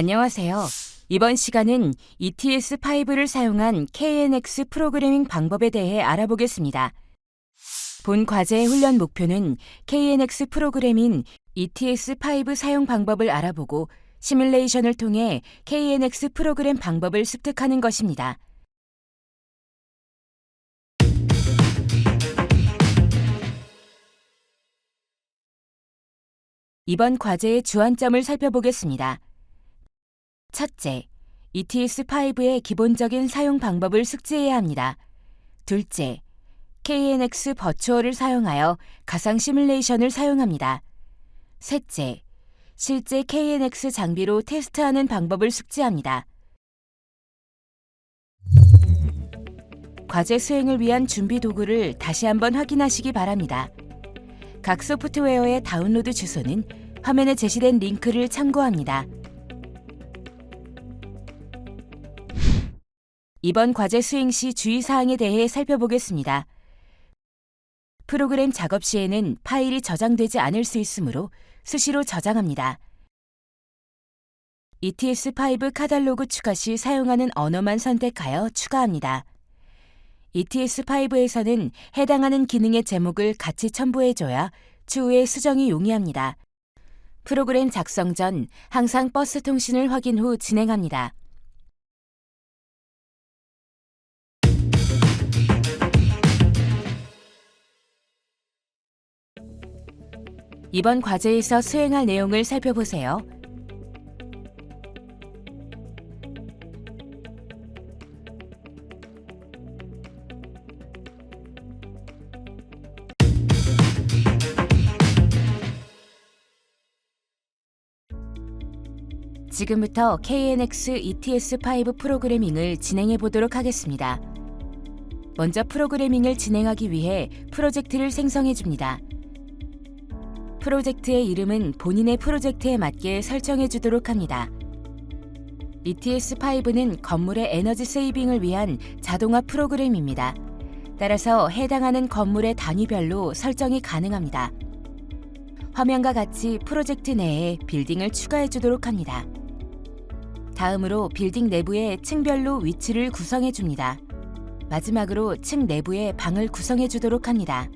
안녕하세요. 이번 시간은 ETS5를 사용한 KNX 프로그래밍 방법에 대해 알아보겠습니다. 본 과제의 훈련 목표는 KNX 프로그램인 ETS5 사용 방법을 알아보고 시뮬레이션을 통해 KNX 프로그램 방법을 습득하는 것입니다. 이번 과제의 주안점을 살펴보겠습니다. 첫째, ETS5의 기본적인 사용 방법을 숙지해야 합니다. 둘째, KNX 버추얼을 사용하여 가상 시뮬레이션을 사용합니다. 셋째, 실제 KNX 장비로 테스트하는 방법을 숙지합니다. 과제 수행을 위한 준비 도구를 다시 한번 확인하시기 바랍니다. 각 소프트웨어의 다운로드 주소는 화면에 제시된 링크를 참고합니다. 이번 과제 수행 시 주의사항에 대해 살펴보겠습니다. 프로그램 작업 시에는 파일이 저장되지 않을 수 있으므로 수시로 저장합니다. ETS5 카탈로그 추가 시 사용하는 언어만 선택하여 추가합니다. ETS5에서는 해당하는 기능의 제목을 같이 첨부해줘야 추후에 수정이 용이합니다. 프로그램 작성 전 항상 버스 통신을 확인 후 진행합니다. 이번 과제에서 수행할 내용을 살펴보세요. 지금부터 KNX ETS5 프로그래밍을 진행해 보도록 하겠습니다. 먼저 프로그래밍을 진행하기 위해 프로젝트를 생성해 줍니다. 프로젝트의 이름은 본인의 프로젝트에 맞게 설정해 주도록 합니다. ETS5는 건물의 에너지 세이빙을 위한 자동화 프로그램입니다. 따라서 해당하는 건물의 단위별로 설정이 가능합니다. 화면과 같이 프로젝트 내에 빌딩을 추가해 주도록 합니다. 다음으로 빌딩 내부에 층별로 위치를 구성해 줍니다. 마지막으로 층 내부에 방을 구성해 주도록 합니다.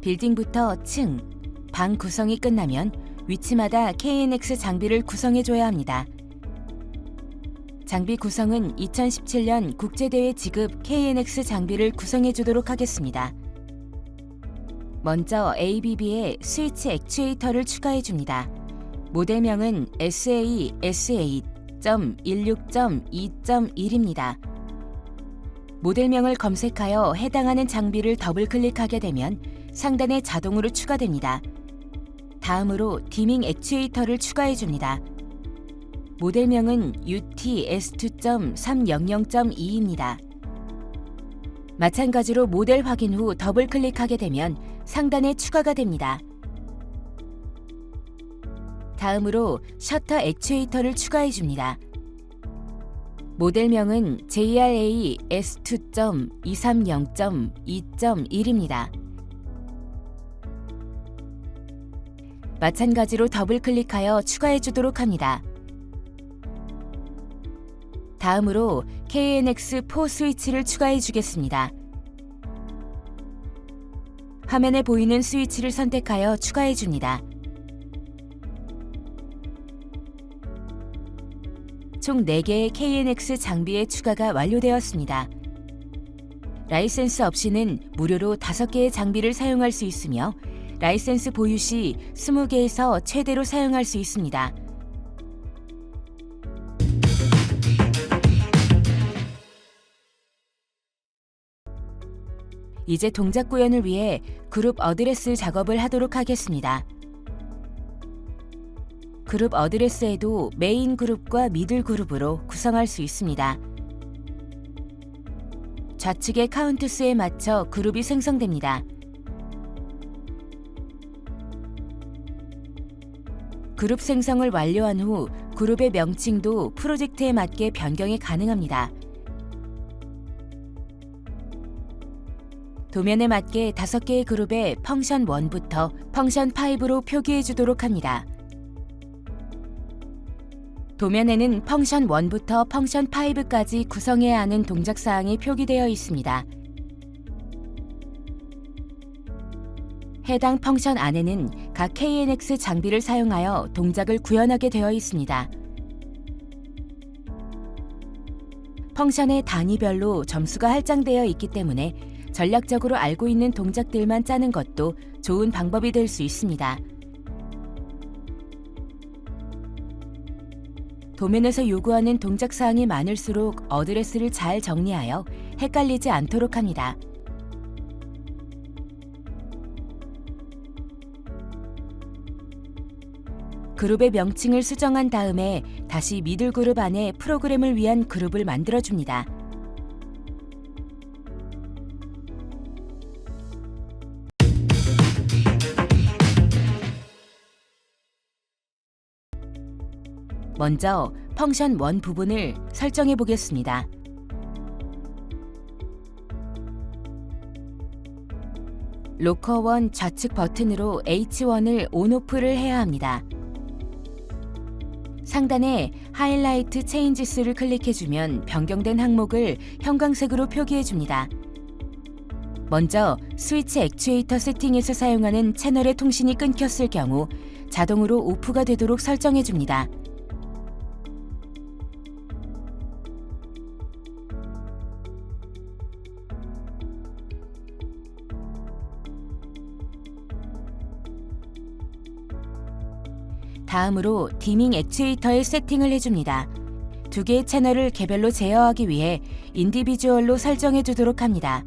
빌딩부터 층, 방 구성이 끝나면 위치마다 KNX 장비를 구성해줘야 합니다. 장비 구성은 2017년 국제대회 지급 KNX 장비를 구성해주도록 하겠습니다. 먼저 ABB에 스위치 액추에이터를 추가해줍니다. 모델명은 SA-16.2.1입니다. 모델명을 검색하여 해당하는 장비를 더블클릭하게 되면 상단에 자동으로 추가됩니다. 다음으로 디밍 액추에이터를 추가해줍니다. 모델명은 UT-S2.300.2입니다. 마찬가지로 모델 확인 후 더블클릭하게 되면 상단에 추가가 됩니다. 다음으로 셔터 액추에이터를 추가해줍니다. 모델명은 JRA S2.230.2.1입니다. 마찬가지로 더블클릭하여 추가해 주도록 합니다. 다음으로 KNX4 스위치를 추가해 주겠습니다. 화면에 보이는 스위치를 선택하여 추가해 줍니다. 총 4개의 KNX 장비의 추가가 완료되었습니다. 라이센스 없이는 무료로 5개의 장비를 사용할 수 있으며 라이센스 보유 시 20개에서 최대로 사용할 수 있습니다. 이제 동작 구현을 위해 그룹 어드레스 작업을 하도록 하겠습니다. 그룹 어드레스에도 메인 그룹과 미들 그룹으로 구성할 수 있습니다. 좌측의 카운트 수에 맞춰 그룹이 생성됩니다. 그룹 생성을 완료한 후 그룹의 명칭도 프로젝트에 맞게 변경이 가능합니다. 도면에 맞게 5개의 그룹에 펑션 1부터 펑션 5로 표기해 주도록 합니다. 도면에는 펑션 1부터 펑션 5까지 구성해야 하는 동작사항이 표기되어 있습니다. 해당 펑션 안에는 각 KNX 장비를 사용하여 동작을 구현하게 되어 있습니다. 펑션의 단위별로 점수가 할당되어 있기 때문에 전략적으로 알고 있는 동작들만 짜는 것도 좋은 방법이 될 수 있습니다. 도면에서 요구하는 동작사항이 많을수록 어드레스를 잘 정리하여 헷갈리지 않도록 합니다. 그룹의 명칭을 수정한 다음에 다시 미들 그룹 안에 프로그램을 위한 그룹을 만들어줍니다. 먼저 펑션 1 부분을 설정해 보겠습니다. 로커 1 좌측 버튼으로 H1을 온오프를 해야 합니다. 상단에 하이라이트 체인지스를 클릭해주면 변경된 항목을 형광색으로 표기해줍니다. 먼저 스위치 액추에이터 세팅에서 사용하는 채널의 통신이 끊겼을 경우 자동으로 오프가 되도록 설정해줍니다. 다음으로 디밍 액추에이터의 세팅을 해줍니다. 2개의 채널을 개별로 제어하기 위해 인디비주얼로 설정해 두도록 합니다.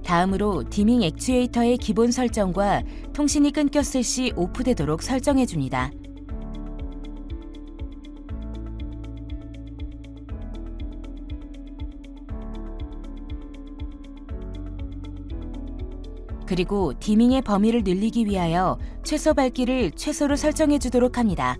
다음으로 디밍 액추에이터의 기본 설정과 통신이 끊겼을 시 오프되도록 설정해 줍니다. 그리고 디밍의 범위를 늘리기 위하여 최소 밝기를 최소로 설정해 주도록 합니다.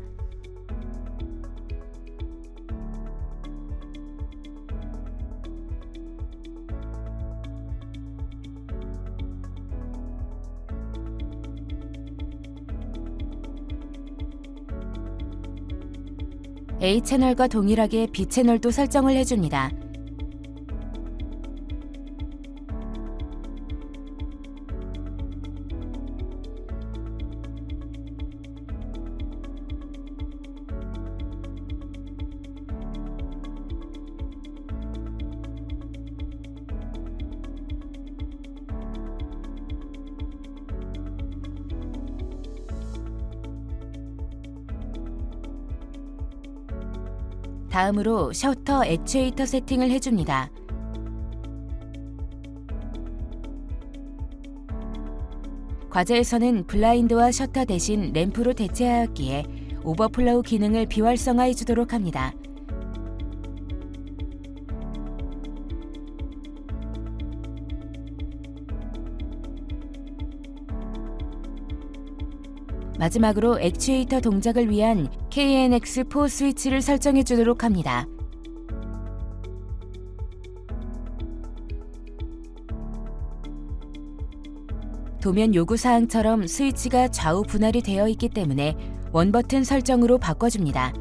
A 채널과 동일하게 B 채널도 설정을 해줍니다. 다음으로 셔터 액추에이터 세팅을 해줍니다. 과제에서는 블라인드와 셔터 대신 램프로 대체하였기에 오버플로우 기능을 비활성화해 주도록 합니다. 마지막으로 액추에이터 동작을 위한 KNX4 스위치를 설정해 주도록 합니다. 도면 요구사항처럼 스위치가 좌우 분할이 되어 있기 때문에 원버튼 설정으로 바꿔줍니다.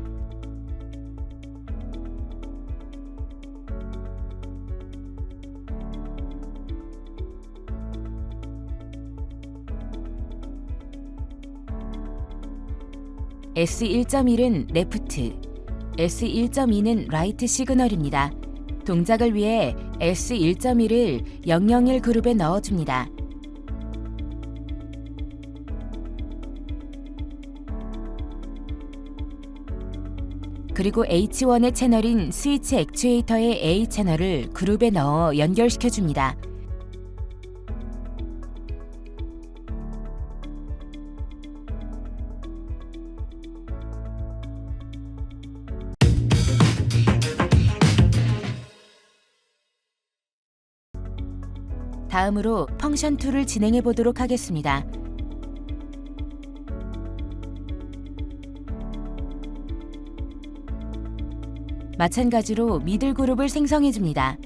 S1.1은 레프트, S1.2는 라이트 시그널입니다. 동작을 위해 S1.1을 001 그룹에 넣어줍니다. 그리고 H1의 채널인 스위치 액추에이터의 A 채널을 그룹에 넣어 연결시켜줍니다. 다음으로 펑션 2를 진행해 보도록 하겠습니다. 마찬가지로 미들 그룹을 생성해줍니다.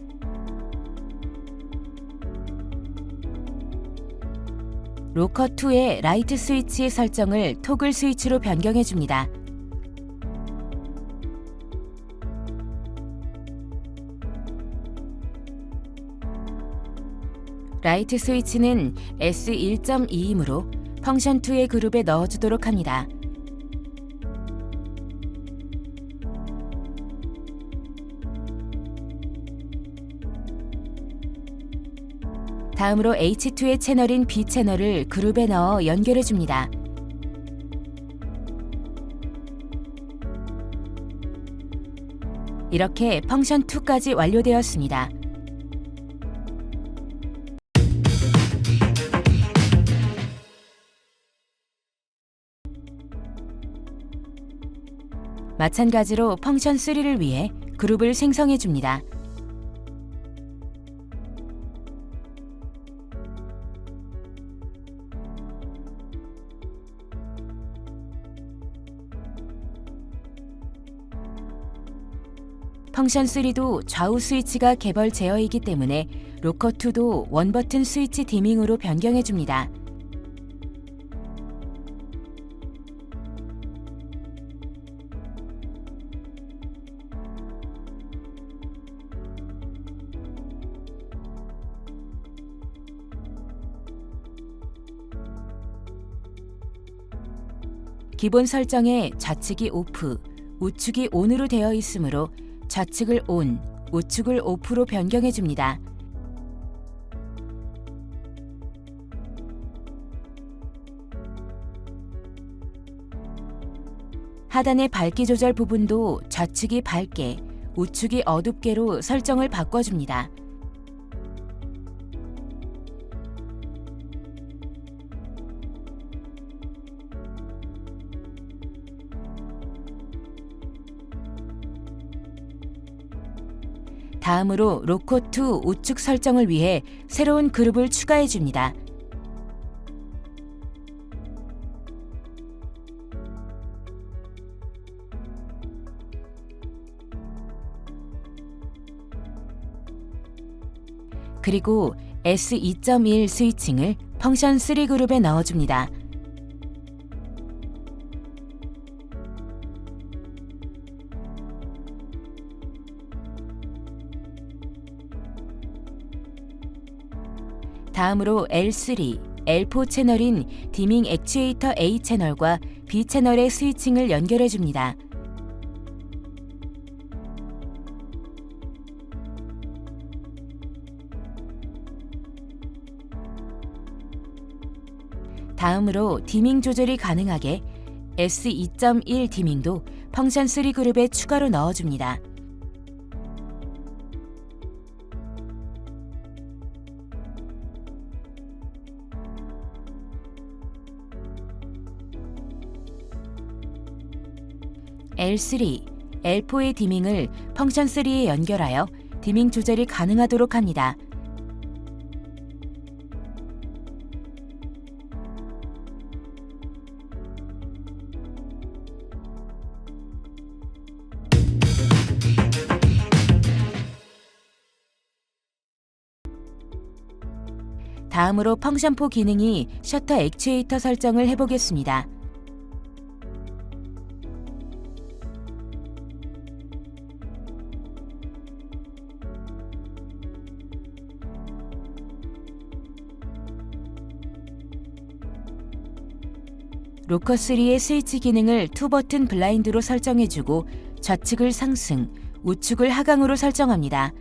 로커2의 라이트 스위치의 설정을 토글 스위치로 변경해줍니다. 라이트 스위치는 S1.2이므로 펑션2의 그룹에 넣어주도록 합니다. 다음으로 H2의 채널인 B 채널을 그룹에 넣어 연결해줍니다. 이렇게 펑션2까지 완료되었습니다. 마찬가지로 펑션3를 위해 그룹을 생성해줍니다. 펑션3도 좌우 스위치가 개벌 제어이기 때문에 로커2도 원버튼 스위치 디밍으로 변경해줍니다. 기본 설정에 좌측이 오프, 우측이 온으로 되어 있으므로 좌측을 온, 우측을 오프로 변경해줍니다. 하단의 밝기 조절 부분도 좌측이 밝게, 우측이 어둡게로 설정을 바꿔줍니다. 다음으로 로커2 우측 설정을 위해 새로운 그룹을 추가해줍니다. 그리고 S2.1 스위칭을 펑션3 그룹에 넣어줍니다. 다음으로 L3, L4 채널인 디밍 액추에이터 A 채널과 B 채널의 스위칭을 연결해줍니다. 다음으로 디밍 조절이 가능하게 S2.1 디밍도 펑션3 그룹에 추가로 넣어줍니다. L3, L4의 디밍을 펑션3에 연결하여 디밍 조절이 가능하도록 합니다. 다음으로 펑션4 기능이 셔터 액추에이터 설정을 해보겠습니다. 로커3의 스위치 기능을 2버튼 블라인드로 설정해주고 좌측을 상승, 우측을 하강으로 설정합니다.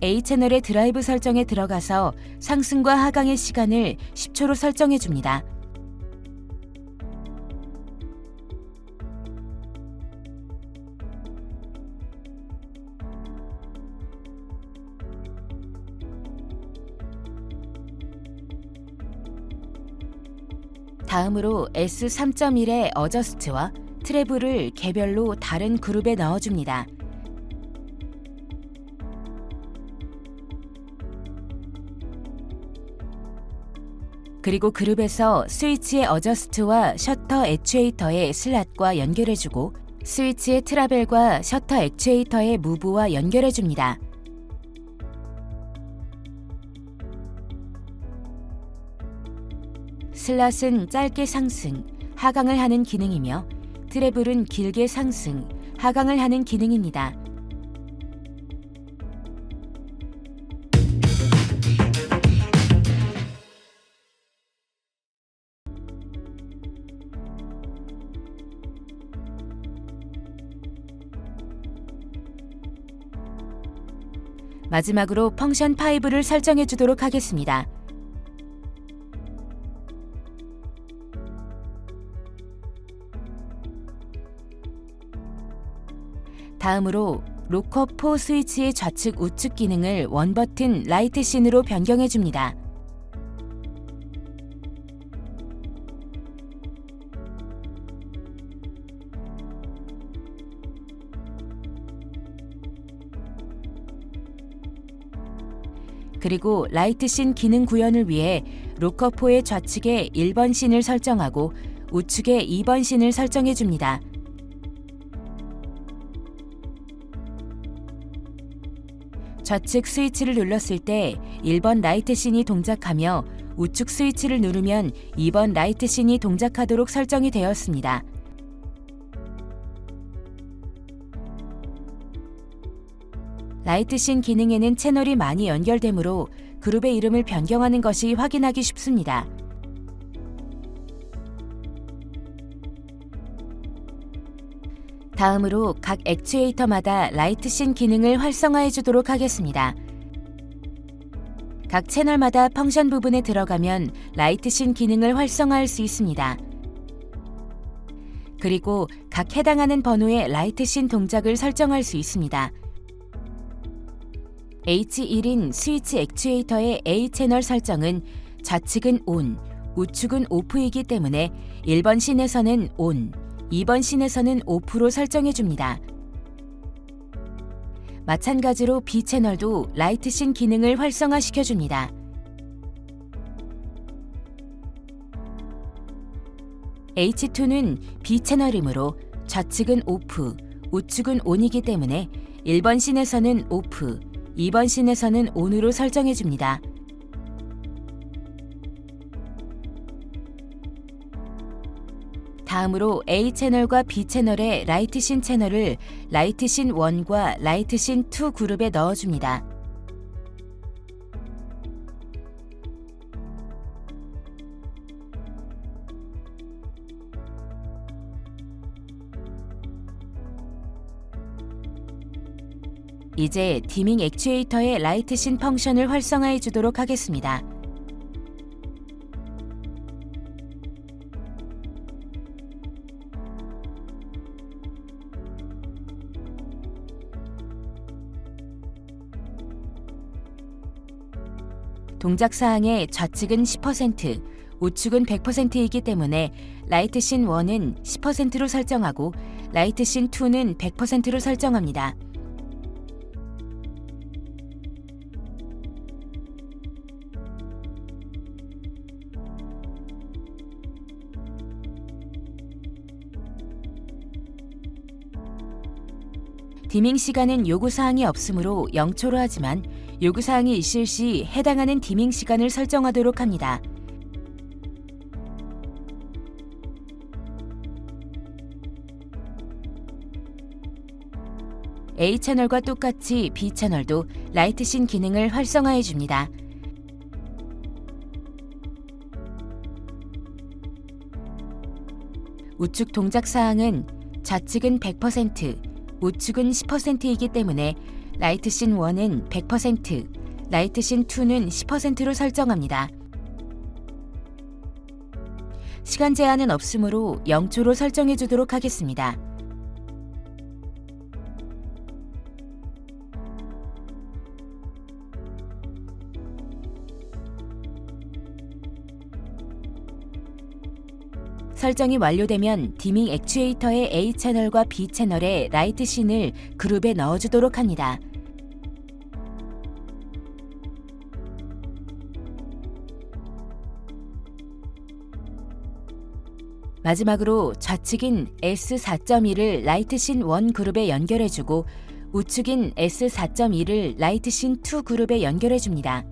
A채널의 드라이브 설정에 들어가서 상승과 하강의 시간을 10초로 설정해줍니다. 다음으로 S3.1의 어저스트와 트래블을 개별로 다른 그룹에 넣어줍니다. 그리고 그룹에서 스위치의 어저스트와 셔터 액추에이터의 슬롯과 연결해주고 스위치의 트라벨과 셔터 액추에이터의 무브와 연결해줍니다. 슬롯은 짧게 상승, 하강을 하는 기능이며 트래블은 길게 상승, 하강을 하는 기능입니다. 마지막으로 펑션 5를 설정해 주도록 하겠습니다. 다음으로 로커 4 스위치의 좌측 우측 기능을 원 버튼 라이트 씬으로 변경해 줍니다. 그리고 라이트 씬 기능 구현을 위해 로커 4의 좌측에 1번 씬을 설정하고 우측에 2번 씬을 설정해 줍니다. 좌측 스위치를 눌렀을 때 1번 라이트 씬이 동작하며 우측 스위치를 누르면 2번 라이트 씬이 동작하도록 설정이 되었습니다. 라이트 씬 기능에는 채널이 많이 연결되므로 그룹의 이름을 변경하는 것이 확인하기 쉽습니다. 다음으로 각 액추에이터마다 라이트 씬 기능을 활성화해 주도록 하겠습니다. 각 채널마다 펑션 부분에 들어가면 라이트 씬 기능을 활성화할 수 있습니다. 그리고 각 해당하는 번호의 라이트 씬 동작을 설정할 수 있습니다. H1인 스위치 액추에이터의 A 채널 설정은 좌측은 ON, 우측은 OFF이기 때문에 1번 씬에서는 ON, 2번 씬에서는 OFF로 설정해 줍니다. 마찬가지로 B 채널도 라이트 씬 기능을 활성화시켜 줍니다. H2는 B 채널이므로 좌측은 OFF, 우측은 ON이기 때문에 1번 씬에서는 OFF, 2번 씬에서는 ON으로 설정해 줍니다. 다음으로 A 채널과 B 채널의 라이트 씬 채널을 라이트 씬 1과 라이트 씬 2 그룹에 넣어줍니다. 이제 디밍 액추에이터의 라이트 씬 펑션을 활성화해 주도록 하겠습니다. 동작사항의 좌측은 10%, 우측은 100%이기 때문에 라이트 씬 1은 10%로 설정하고 라이트 씬 2는 100%로 설정합니다. 디밍 시간은 요구사항이 없으므로 0초로 하지만 요구사항이 있을 시 해당하는 디밍 시간을 설정하도록 합니다. A 채널과 똑같이 B 채널도 라이트 씬 기능을 활성화해 줍니다. 우측 동작사항은 좌측은 100%, 우측은 10%이기 때문에 라이트 씬 1은 100%, 라이트 씬 2는 10%로 설정합니다. 시간 제한은 없으므로 0초로 설정해 주도록 하겠습니다. 설정이 완료되면 디밍 액추에이터의 A 채널과 B 채널의 라이트 씬을 그룹에 넣어주도록 합니다. 마지막으로 좌측인 S4.2를 라이트신 1 그룹에 연결해주고 우측인 S4.2를 라이트신 2 그룹에 연결해줍니다.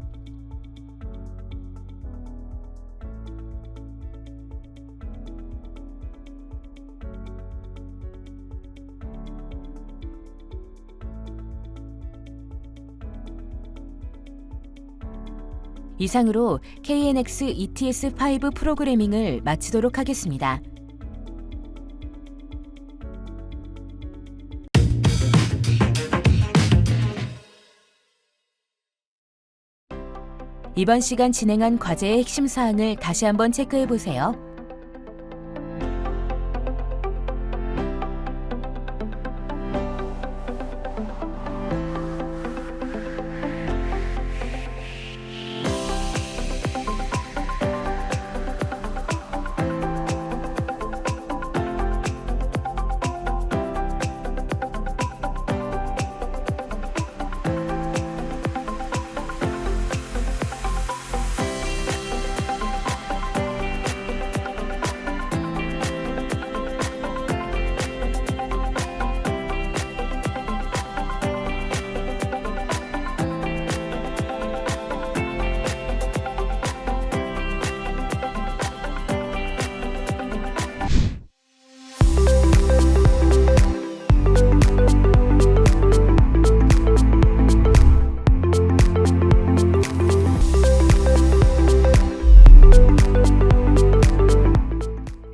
이상으로 KNX ETS5 프로그래밍을 마치도록 하겠습니다. 이번 시간 진행한 과제의 핵심 사항을 다시 한번 체크해 보세요.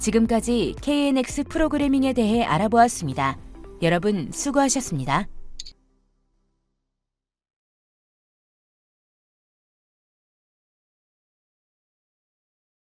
지금까지 KNX 프로그래밍에 대해 알아보았습니다. 여러분 수고하셨습니다.